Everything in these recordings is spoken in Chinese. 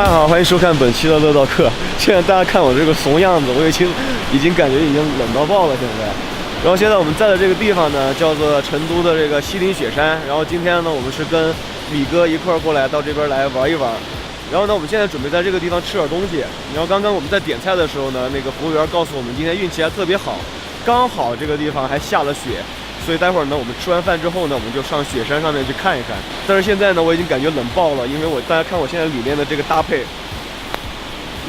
大家好，欢迎收看本期的乐道课。现在大家看我这个怂样子，我已经感觉已经冷到爆了现在。然后现在我们在的这个地方呢，叫做成都的这个西岭雪山。然后今天呢，我们是跟米哥一块儿过来到这边来玩一玩。然后呢，我们现在准备在这个地方吃点东西。然后刚刚我们在点菜的时候呢，那个服务员告诉我们今天运气还特别好，刚好这个地方还下了雪。所以待会儿呢，我们吃完饭之后呢，我们就上雪山上面去看一看。但是现在呢，我已经感觉冷爆了，因为大家看我现在里面的这个搭配，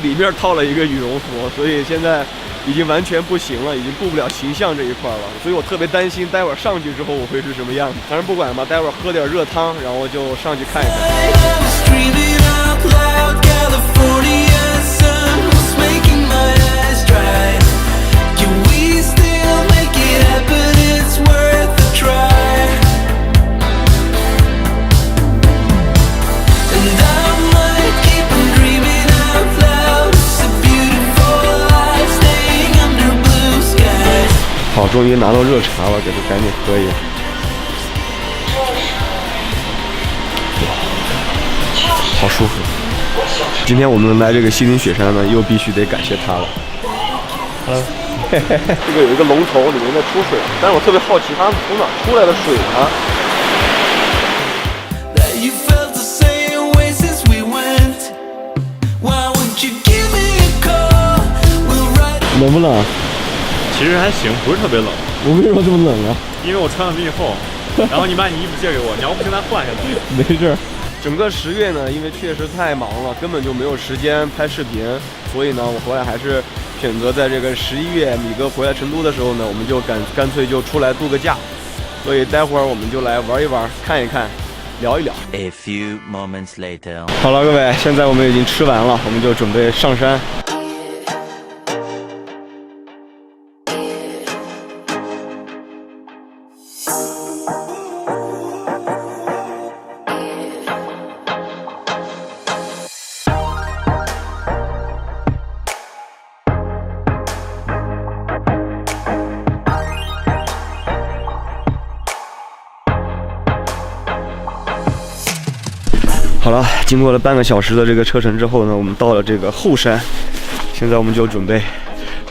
里面套了一个羽绒服，所以现在已经完全不行了，已经顾不了形象这一块了。所以我特别担心待会儿上去之后我会是什么样子。反正不管吧，待会儿喝点热汤，然后就上去看一看。好，终于拿到热茶了，给它赶紧喝一个。好舒服。今天我们来这个西岭雪山呢，又必须得感谢它了。这个有一个龙头，里面在出水，但是我特别好奇，它从哪出来的水呢？冷不冷？其实还行，不是特别冷。我为什么这么冷啊？因为我穿的比你厚，然后你把你衣服借给我，你要不现在换下来。没事。整个10月呢，因为确实太忙了，根本就没有时间拍视频，所以呢，我后来还是选择在这个11月米哥回来成都的时候呢，我们就干脆就出来度个假。所以待会儿我们就来玩一玩，看一看，聊一聊。A few moments later. 好了，各位，现在我们已经吃完了，我们就准备上山。好了，经过了半个小时的这个车程之后呢，我们到了这个后山，现在我们就准备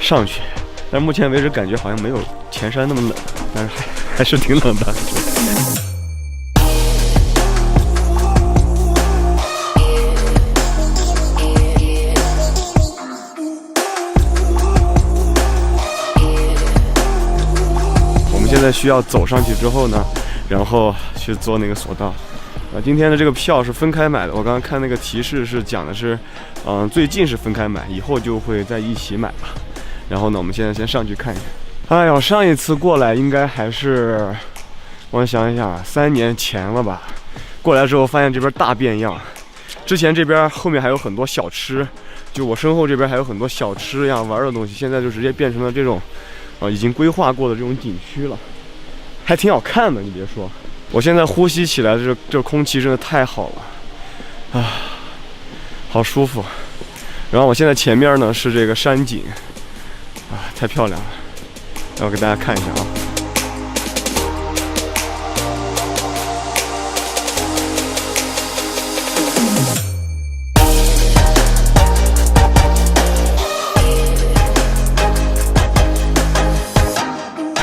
上去。但是目前为止感觉好像没有前山那么冷，但是还是挺冷的。我们现在需要走上去之后呢，然后去坐那个索道。今天的这个票是分开买的，我刚刚看那个提示是讲的是，最近是分开买，以后就会在一起买吧。然后呢，我们现在先上去看一看。哎呀，上一次过来应该还是，我想一想，3年前了吧。过来之后发现这边大变样，之前这边后面还有很多小吃，就我身后这边还有很多小吃呀玩的东西，现在就直接变成了这种，已经规划过的这种景区了，还挺好看的，你别说。我现在呼吸起来的这空气真的太好了，啊，好舒服。然后我现在前面呢是这个山景，啊，太漂亮了。让我给大家看一下啊。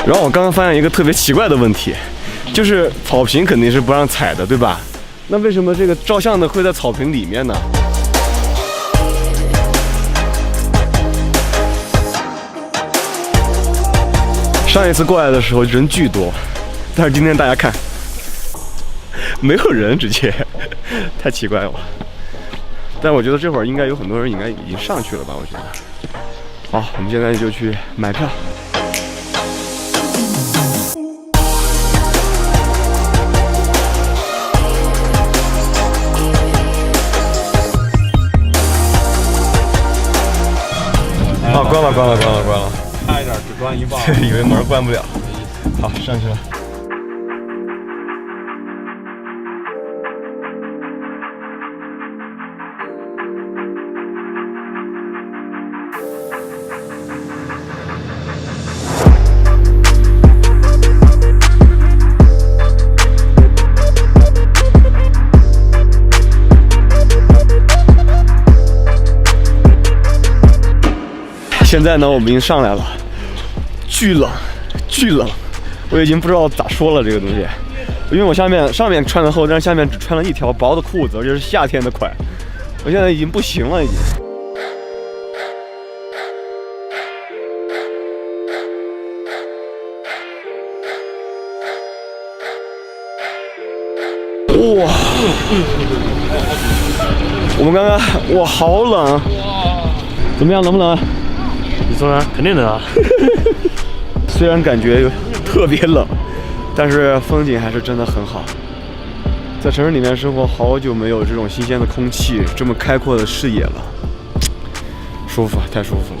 然后我刚刚发现一个特别奇怪的问题。就是草坪肯定是不让踩的，对吧？那为什么这个照相的会在草坪里面呢？上一次过来的时候人巨多，但是今天大家看，没有人，直接太奇怪了。但我觉得这会儿应该有很多人应该已经上去了吧？我觉得。好，我们现在就去买票。关了，差一点只关一半，以为门关不了。好，上去了。现在呢，我们已经上来了，巨冷，巨冷，我已经不知道咋说了这个东西，因为我上面穿的厚，但是下面只穿了一条薄的裤子，而且是夏天的款，我现在已经不行了，已经。哇！我们刚刚哇，好冷！怎么样，冷不冷？你说呢？肯定冷啊！虽然感觉特别冷，但是风景还是真的很好。在城市里面生活，好久没有这种新鲜的空气，这么开阔的视野了，舒服，太舒服了。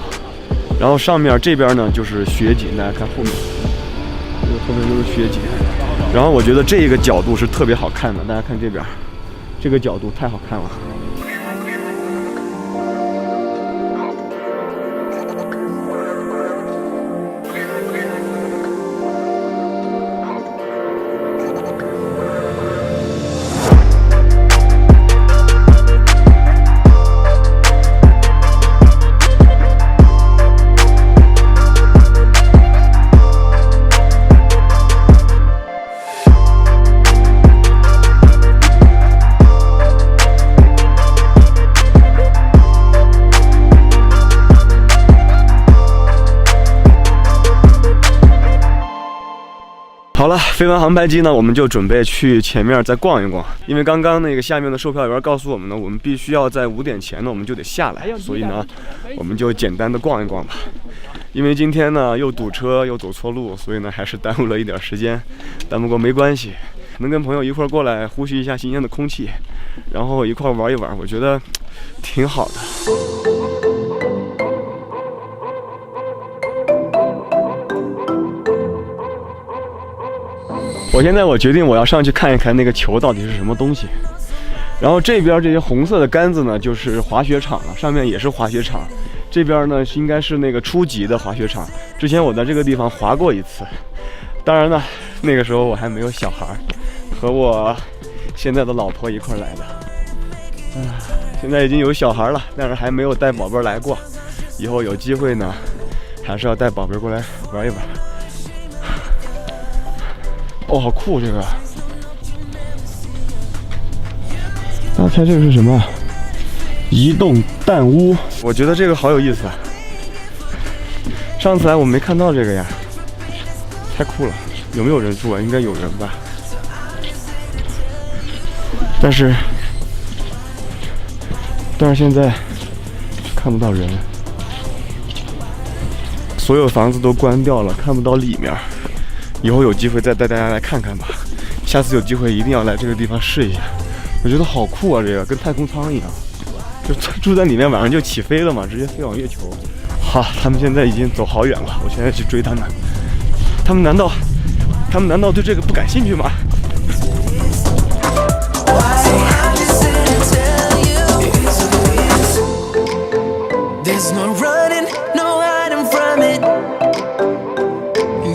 然后上面这边呢就是雪景，大家看后面，这个后面都是雪景。然后我觉得这个角度是特别好看的，大家看这边，这个角度太好看了。好了，飞完航拍机呢，我们就准备去前面再逛一逛。因为刚刚那个下面的售票员告诉我们呢，我们必须要在5点前呢，我们就得下来，所以呢，我们就简单的逛一逛吧。因为今天呢又堵车又走错路，所以呢还是耽误了一点时间，但不过没关系，能跟朋友一块过来呼吸一下新鲜的空气，然后一块玩一玩，我觉得挺好的。我决定我要上去看一看那个球到底是什么东西。然后这边这些红色的杆子呢，就是滑雪场了，上面也是滑雪场。这边呢应该是那个初级的滑雪场，之前我在这个地方滑过一次。当然呢，那个时候我还没有小孩，和我现在的老婆一块来的。现在已经有小孩了，但是还没有带宝贝来过。以后有机会呢，还是要带宝贝过来玩一玩。哦，好酷这个！大家猜这个是什么？移动弹屋。我觉得这个好有意思啊！上次来我没看到这个呀，太酷了！有没有人住啊？应该有人吧。但是现在看不到人，所有房子都关掉了，看不到里面。以后有机会再带大家来看看吧。下次有机会一定要来这个地方试一下，我觉得好酷啊！这个跟太空舱一样，就住在里面，晚上就起飞了嘛，直接飞往月球。好，他们现在已经走好远了，我现在去追他们。他们难道对这个不感兴趣吗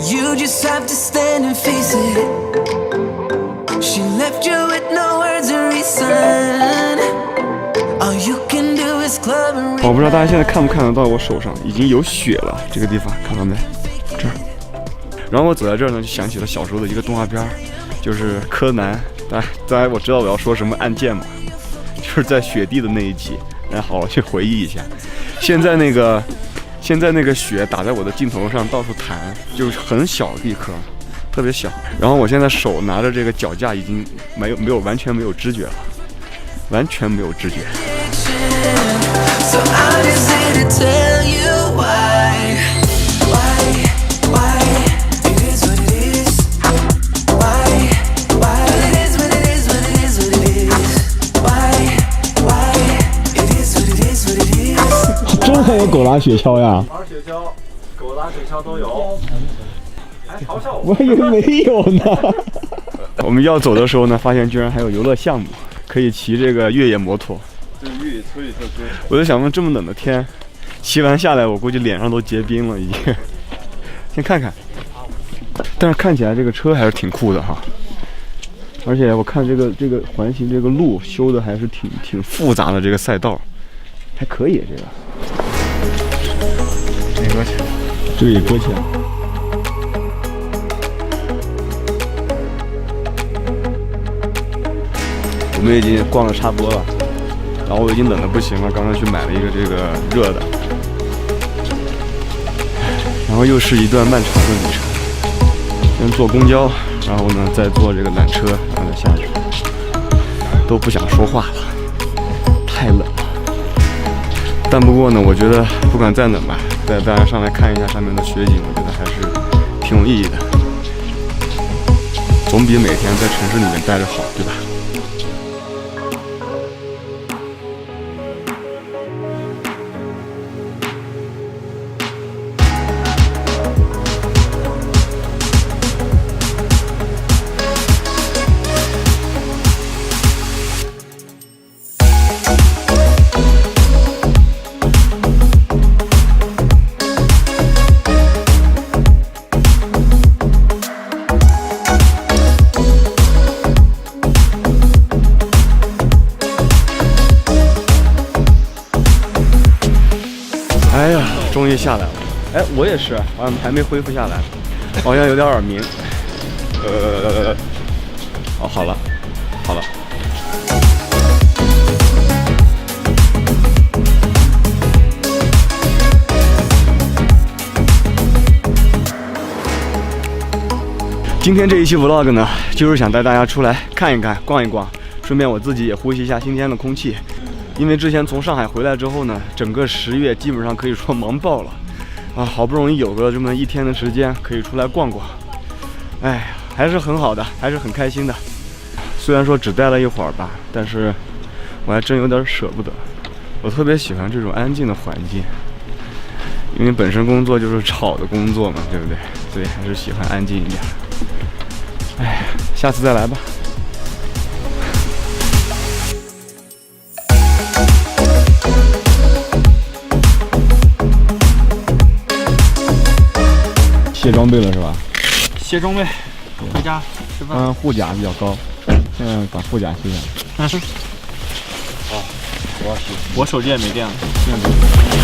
？You just have to stand and face it. She left you with no words of reason. All you can do is club and 我不知道大家现在看不看得到我手上已经有血了，这个地方看到没？这儿。然后我走在这儿呢，就想起了小时候的一个动画片，就是柯南。当然我知道我要说什么案件嘛，就是在雪地的那一集，大家好好去回忆一下。现在那个雪打在我的镜头上，到处弹，就是很小的一颗，特别小。然后我现在手拿着这个脚架，已经完全没有知觉了，完全没有知觉。So I'm just here to tell you why it is what it is. Why it is what it is, what it is, what it is. Why it is what it is, what it is. 真还有狗拉雪橇呀！玩雪橇、狗拉雪橇都有，还嘲笑我。我以为没有呢。我们要走的时候呢，发现居然还有游乐项目，可以骑这个越野摩托。这是越野推理特哥。我就想问，这么冷的天，骑完下来，我估计脸上都结冰了已经。先看看，但是看起来这个车还是挺酷的哈。而且我看这个环形这个路修的还是挺复杂的，这个赛道还可以这个。搁起来，这个也搁起来。我们已经逛的差不多了，然后我已经冷的不行了，刚刚去买了一个这个热的，然后又是一段漫长的旅程，先坐公交，然后呢再坐这个缆车，然后再下去，都不想说话了，太冷了。但不过呢，我觉得不管再冷吧，带大家上来看一下上面的雪景，我觉得还是挺有意义的，总比每天在城市里面待着好，对吧？哎呀，终于下来了。哎，我也是，还没恢复下来，好像有点耳鸣。哦，好了，好了。今天这一期 vlog 呢，就是想带大家出来看一看、逛一逛，顺便我自己也呼吸一下新鲜的空气。因为之前从上海回来之后呢，整个10月基本上可以说忙爆了，啊，好不容易有个这么1天的时间可以出来逛逛，哎，还是很好的，还是很开心的。虽然说只待了一会儿吧，但是我还真有点舍不得。我特别喜欢这种安静的环境，因为本身工作就是吵的工作嘛，对不对？所以还是喜欢安静一点。哎，下次再来吧。卸装备了是吧？卸装备，回家吃饭。护甲比较高，现在把护甲卸下来。哦，我手机也没电了。